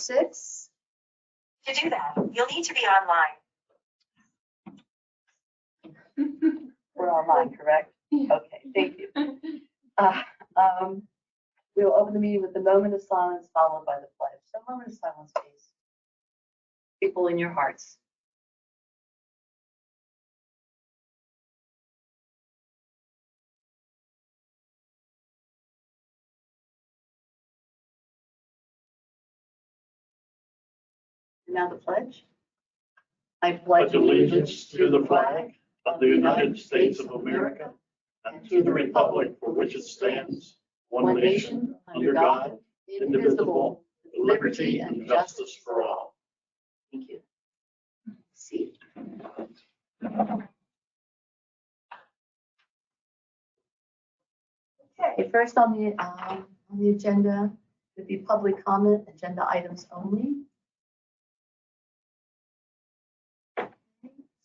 6. To do that, you'll need to be online. We're online, correct? Okay, thank you. We will open the meeting with a moment of silence followed by the pledge. So a moment of silence, please. People in your hearts. Now the pledge. I Pledge allegiance to the flag of the United States of America and to the republic for which it stands, one nation, under God, indivisible, with liberty and justice for all. Thank you. See. Okay, first on the agenda would be public comment, agenda items only.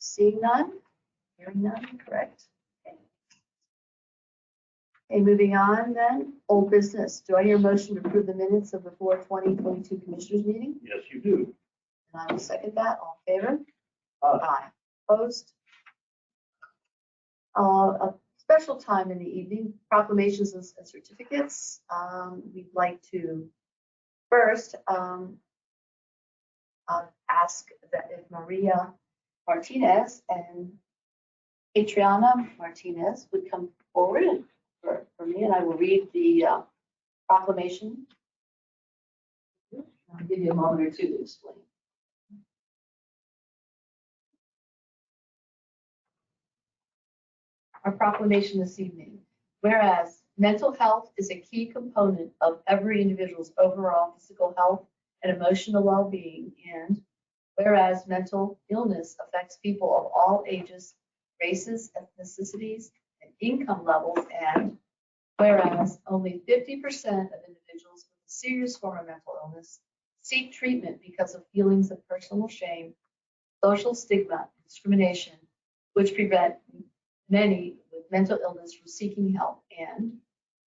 Seeing none, hearing none, correct? Okay, moving on then, old business. Do I hear a motion to approve the minutes of the 4/20/22 Commissioners meeting? Yes, you do. And I will second that. All in favor? Aye. Aye. Opposed? A special time in the evening, proclamations and certificates. We'd like to first ask that if Maria Martinez and Adriana Martinez would come forward for me, and I will read the proclamation. I'll give you a moment or two to explain. Our proclamation this evening. Whereas mental health is a key component of every individual's overall physical health and emotional well-being, and whereas mental illness affects people of all ages, races, ethnicities, and income levels, and whereas only 50% of individuals with a serious form of mental illness seek treatment because of feelings of personal shame, social stigma, and discrimination, which prevent many with mental illness from seeking help, and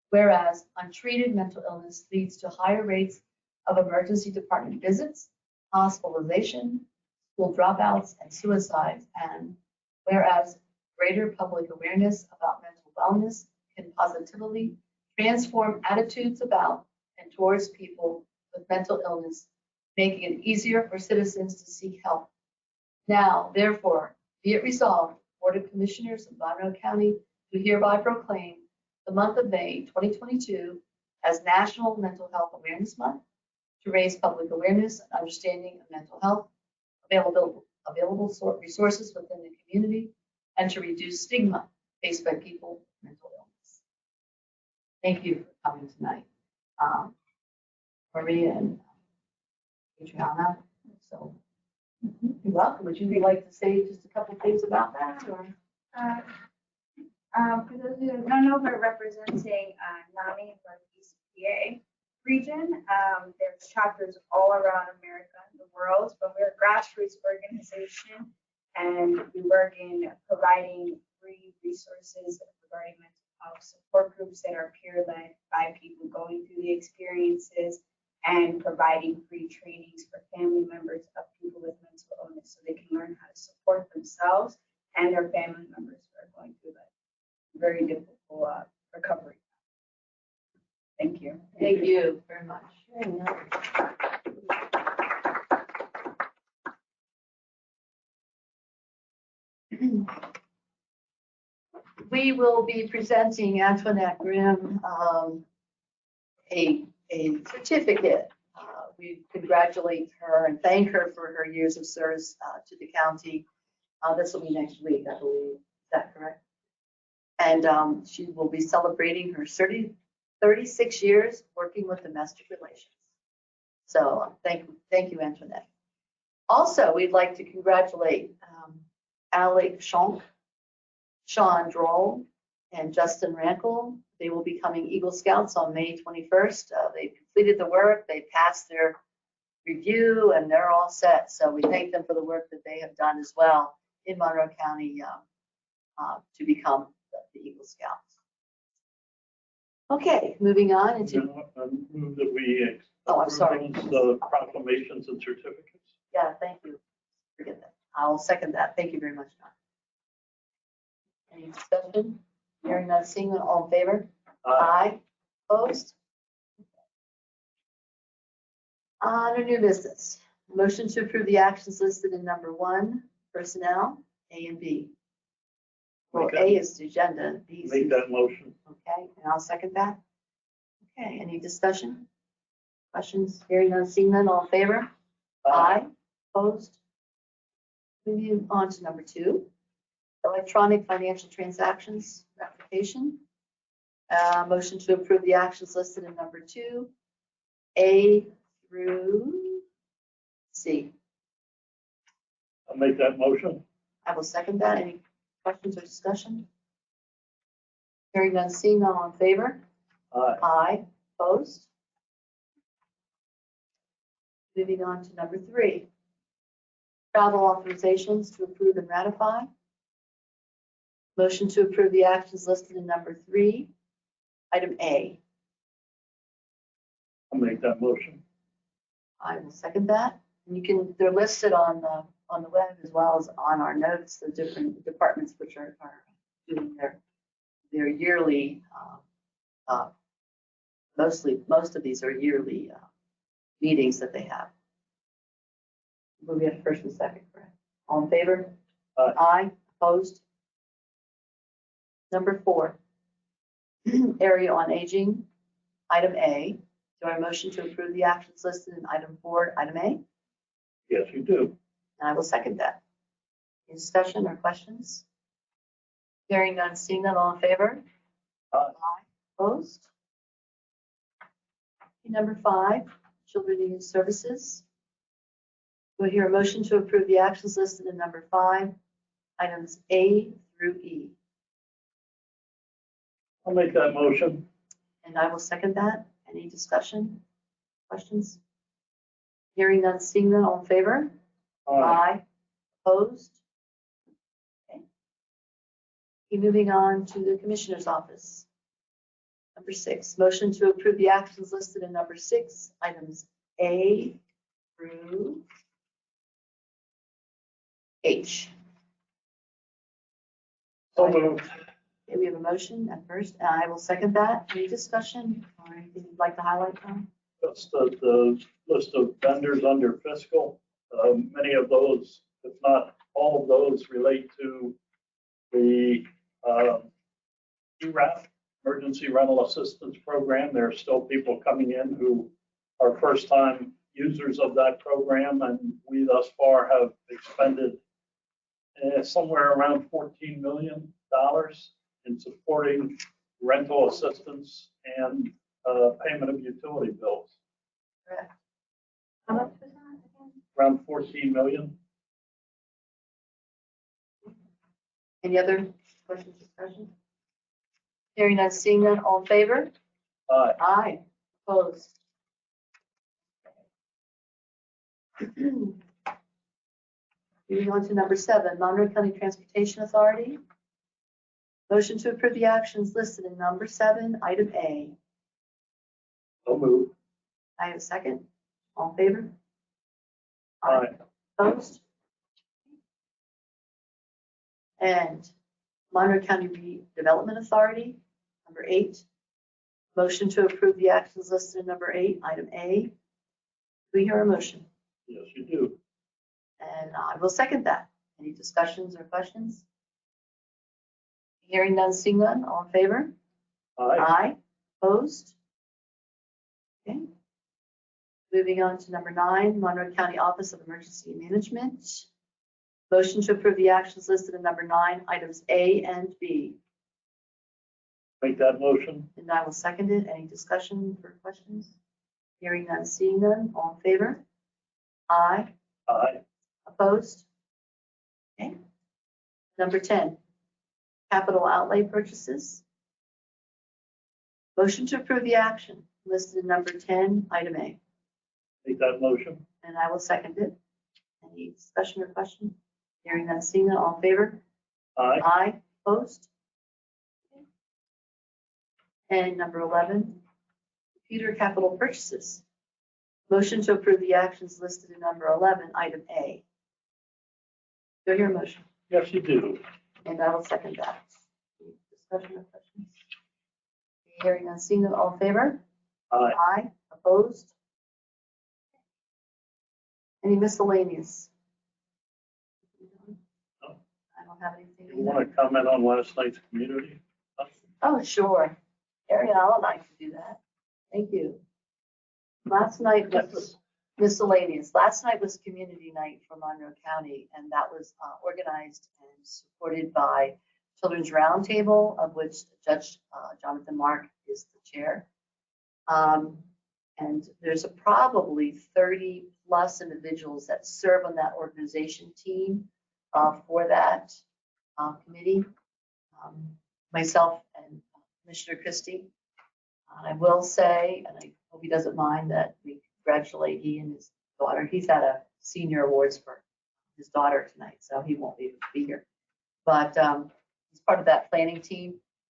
whereas untreated mental illness leads to higher rates of emergency department visits, hospitalization, school dropouts, and suicides, and whereas greater public awareness about mental wellness can positively transform attitudes about and towards people with mental illness, making it easier for citizens to seek help. Now, therefore, be it resolved, Board of Commissioners of Monroe County do hereby proclaim the month of May 2022 as National Mental Health Awareness Month to raise public awareness and understanding of mental health, available resources within the community, and to reduce stigma faced by people with mental illness. Thank you for coming tonight, Maria and Adriana. So you're welcome. Would you like to say just a couple things about that, or? For those who don't know, we're representing NAMI Northeast PA region. There's chapters all around America and the world, but we're a grassroots organization, and we work in providing free resources regarding mental health, support groups that are peer-led by people going through the experiences, and providing free trainings for family members of people with mental illness so they can learn how to support themselves and their family members who are going through that very difficult recovery. Thank you. Thank you very much. We will be presenting Antoinette Grimm a certificate. We congratulate her and thank her for her years of service to the county. This will be next week, I believe. Is that correct? And she will be celebrating her 36 years working with domestic relations. So thank you, Antoinette. Also, we'd like to congratulate Alec Schonk, Sean Droll, and Justin Rankle. They will be becoming Eagle Scouts on May 21st. They completed the work, they passed their review, and they're all set. So we thank them for the work that they have done as well in Monroe County to become the Eagle Scouts. Okay, moving on into, Move that we. Oh, I'm sorry. approve The proclamations and certificates. yeah, thank you. Forget that. I'll second that. Thank you very much, John. Any discussion? Hearing none, seeing none, all in favor? Aye. Opposed? Under new business, motion to approve the actions listed in number 1, personnel, A and B. Well, Make that- A is the agenda, B is. Make that motion. Okay, and I'll second that. Okay, any discussion? Questions? Hearing none, seeing none, all in favor? Aye. Opposed? Moving on to number 2, electronic financial transactions application. Motion to approve the actions listed in number 2, A through C. I'll make that motion. I will second that. Any questions or discussion? Hearing none, seeing none, all in favor? Aye. Aye. Opposed? Moving on to number 3. Travel authorizations to approve and ratify. Motion to approve the actions listed in number 3, item A. I'll make that motion. I will second that. And you can, they're listed on the web as well as on our notes, the different departments which are doing their yearly, most of these are yearly meetings that they have. We have first and second, correct? All in favor? Aye. Aye. Opposed? Number 4, area on aging, item A. Do I motion to approve the actions listed in item 4, item A? Yes, you do. And I will second that. Any discussion or questions? Hearing none, seeing none, all in favor? Aye. Opposed? Number 5, Children and Youth Services. Do I hear a motion to approve the actions listed in number 5, items A through E? I'll make that motion. And I will second that. Any discussion, questions? Hearing none, seeing none, all in favor? Aye. Opposed? Okay. Moving on to the Commissioner's Office. Number 6, motion to approve the actions listed in number 6, items A through H. So moved. Okay, we have a motion at first, and I will second that. Any discussion or anything you'd like to highlight, Tom? Just the list of vendors under fiscal. Many of those, if not all of those, relate to the ERAP, Emergency Rental Assistance Program. There are still people coming in who are first-time users of that program, and we thus far have expended somewhere around $14 million in supporting rental assistance and payment of utility bills. Correct. How much was that again? Around 14 million. Any other questions, discussion? Hearing none, seeing none, all in favor? Aye. Aye. Opposed? Moving on to number 7, Monroe County Transportation Authority. Motion to approve the actions listed in number 7, item A. So moved. I have a second. All in favor? Aye. Opposed? And Monroe County Redevelopment Authority, number 8. Motion to approve the actions listed in number 8, item A. Do we hear a motion? Yes, you do. And I will second that. Any discussions or questions? Hearing none, seeing none, all in favor? Aye. Aye. Opposed? Okay. Moving on to number 9, Monroe County Office of Emergency Management. Motion to approve the actions listed in number 9, items A and B. Make that motion. And I will second it. Any discussion or questions? Hearing none, seeing none, all in favor? Aye. Aye. Opposed? Okay. Number 10, capital outlay purchases. Motion to approve the action listed in number 10, item A. Make that motion. And I will second it. Any discussion or question? Hearing none, seeing none, all in favor? Aye. Aye. Opposed? And number 11, computer capital purchases. Motion to approve the actions listed in number 11, item A. Do I hear a motion? Yes, you do. And I will second that. Discussion or questions? Hearing none, seeing none, all in favor? Aye. Aye, opposed? Any miscellaneous? No. I don't have anything. You want to comment on last night's community? Oh, sure. Ariel and I can do that. Thank you. Last night was miscellaneous. Last night was community night for Monroe County, and that was organized and supported by Children's Roundtable, of which Judge Jonathan Mark is the chair. And there's probably 30 plus individuals that serve on that organization team for that committee. Myself and Commissioner Christie. I will say, and I hope he doesn't mind, that we congratulate he and his daughter. He's had a senior awards for his daughter tonight, so he won't be able to be here. But he's part of that planning team.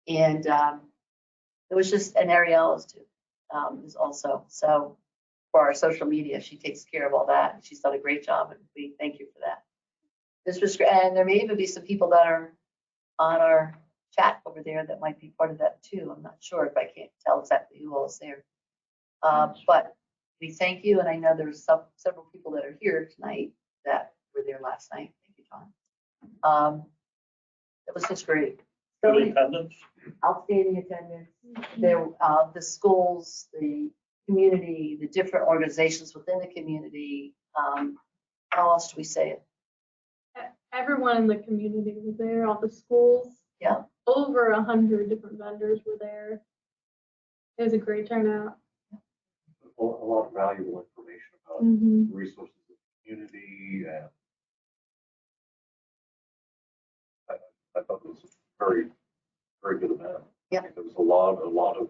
And it was just, and Ariel is too, is also. So for our social media, she takes care of all that. She's done a great job, and we thank you for that. This was, and there may even be some people that are on our chat over there that might be part of that too. I'm not sure if I can't tell exactly who all is there. But we thank you, and I know there's several people that are here tonight that were there last night. Thank you, John. It was just great. Good attendance. Outstanding attendance. There, the schools, the community, the different organizations within the community. How else do we say it? Everyone in the community was there, all the schools. Yeah. Over 100 different vendors were there. It was a great turnout. A lot of valuable information about Mm-hmm. resources of the community, and I thought it was a very, very good event. Yeah. There was a lot of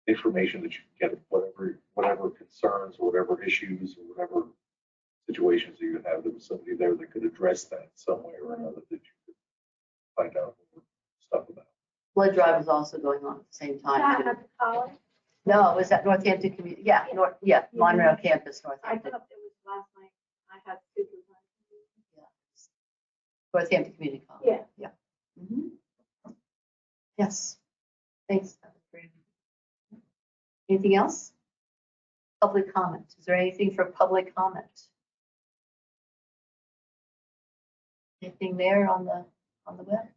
information that you can get, whatever concerns or whatever issues or whatever situations that you have. There was somebody there that could address that some way or another that you could find out more stuff about. Blood drive was also going on at the same time. At the college. No, it was at Northampton Community. Yeah, Monroe campus, I Northampton. thought it was last night. I had super fun. Northampton Community College. Yeah. Yeah. Mhm. Yes. Thanks. That was great. Anything else? Public comment. Is there anything for public comment? Anything there on the web?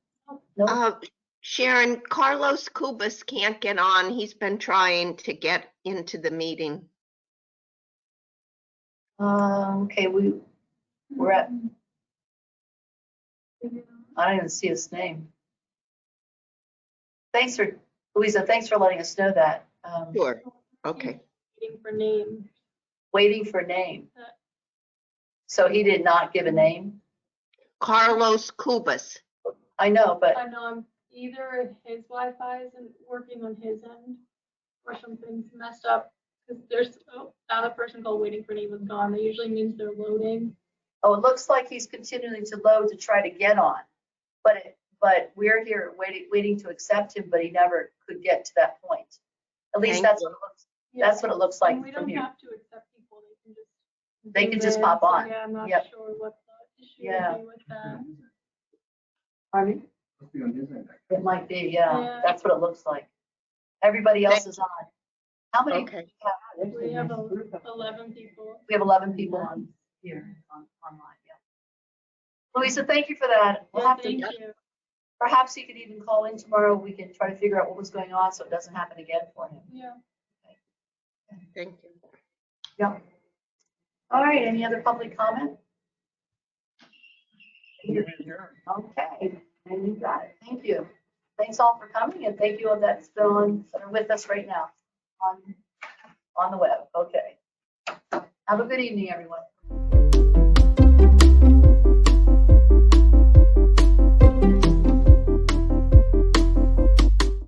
No. Sharon, Carlos Cubas can't get on. He's been trying to get into the meeting. Okay, we're at, I don't even see his name. Thanks for, Louisa, thanks for letting us know that. Sure. Okay. Waiting for name. Waiting for name. So he did not give a name? Carlos Cubas. I know, but I know either his Wi-Fi isn't working on his end or something's messed up. Because there's another person called waiting for name was gone. That usually means they're loading. oh, it looks like he's continuing to load to try to get on. But we're here waiting to accept him, but he never could get to that point. At least Thank that's you. what it looks, that's what it looks like And we from don't here. have to accept people. They can just zoom pop in. So, on. yeah, I'm not Yep. sure what the issue Yeah. would be with that. Pardon me? It might be, yeah, Yeah. that's what it looks like. Everybody else is on. How many? Okay. We have 11 people. We have 11 people on here, online, yeah. Louisa, thank you for that. We'll Yeah, have thank to, you. perhaps you could even call in tomorrow. We can try to figure out what was going on so it doesn't happen again for him. Yeah. Thank you. Yep. All right, any other public comment? Okay, and you got it. Thank you. Thanks all for coming, and thank you all that's been on, that are with us right now on the web. Okay. Have a good evening, everyone.